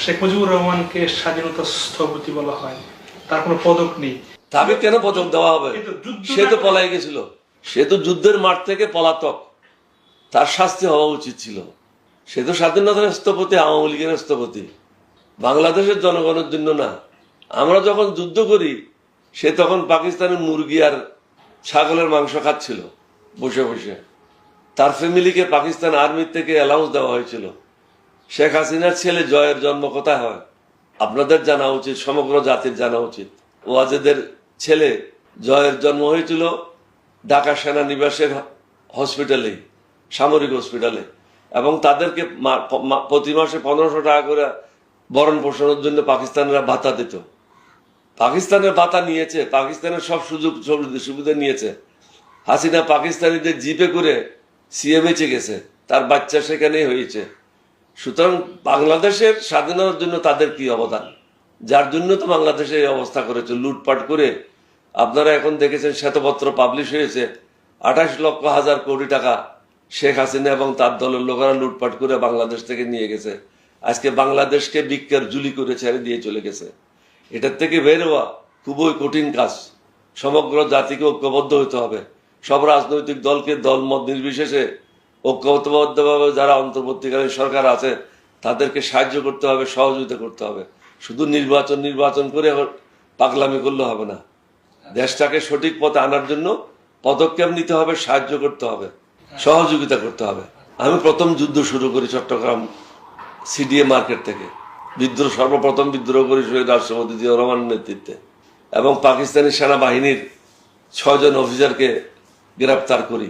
শেখ মুজিবুর রহমানকে স্বাধীনতা স্থপতি বলা হয়, তার কোনো পদক নেই। তাকে কেন পদক দেওয়া হবে? সে তো পলাই গেছিল, সে তো যুদ্ধের মাঠ থেকে পলাতক, তার শাস্তি হওয়া উচিত ছিল। সে তো স্বাধীনতার স্থপতি, আওয়ামী লীগের স্থপতি, বাংলাদেশের জনগণের জন্য না। আমরা যখন যুদ্ধ করি সে তখন পাকিস্তানের মুরগি আর ছাগলের মাংস খাচ্ছিল বসে বসে। তার ফ্যামিলিকে পাকিস্তান আর্মির থেকে অ্যালাউন্স দেওয়া হয়েছিল। শেখ হাসিনার ছেলে জয়ের জন্ম কোথায় হয় আপনাদের জানা উচিত, সমগ্র জাতির জানা উচিত। ওয়াজেদের ছেলে জয়ের জন্ম হয়েছিল ঢাকা সেনানিবাসের হসপিটালে, সামরিক হসপিটালে, এবং তাদেরকে প্রতি মাসে 1500 টাকা করে ভরণ পোষণের জন্য পাকিস্তানিরা ভাতা দিত। পাকিস্তানের ভাতা নিয়েছে, পাকিস্তানের সব সুযোগ সুবিধা নিয়েছে। হাসিনা পাকিস্তানিদের জিপে করে সিএমএইচে গেছে, তার বাচ্চা সেখানেই হয়েছে। সুতরাং বাংলাদেশের স্বাধীনতার জন্য তাদের কি অবদান, যার জন্য তো বাংলাদেশে এই অবস্থা করেছে, লুটপাট করে। আপনারা এখন দেখেছেন শ্বেতপত্র পাবলিশ হয়েছে, 28 লক্ষ হাজার কোটি টাকা শেখ হাসিনা এবং তার দলের লোকেরা লুটপাট করে বাংলাদেশ থেকে নিয়ে গেছে। আজকে বাংলাদেশকে ভিক্ষার ঝুলি করে ছেড়ে দিয়ে চলে গেছে। এটার থেকে বের হওয়া খুবই কঠিন কাজ। সমগ্র জাতিকে ঐক্যবদ্ধ হতে হবে। সব রাজনৈতিক দলকে দলমত নির্বিশেষে ঐক্যবদ্ধভাবে যারা অন্তর্বর্তীকালীন সরকার আছে তাদেরকে সাহায্য করতে হবে, সহযোগিতা করতে হবে। শুধু নির্বাচন করে পাগলামি করলে হবে না। দেশটাকে সঠিক পথে আনার জন্য পদক্ষেপ নিতে হবে, সাহায্য করতে হবে, সহযোগিতা করতে হবে। আমি প্রথম যুদ্ধ শুরু করি চট্টগ্রাম সিডিএ মার্কেট থেকে। সর্বপ্রথম বিদ্রোহ করি শহীদ রাষ্ট্রপতি জিয়াউর রহমানের নেতৃত্বে, এবং পাকিস্তানি সেনাবাহিনীর 6 জন অফিসারকে গ্রেপ্তার করি।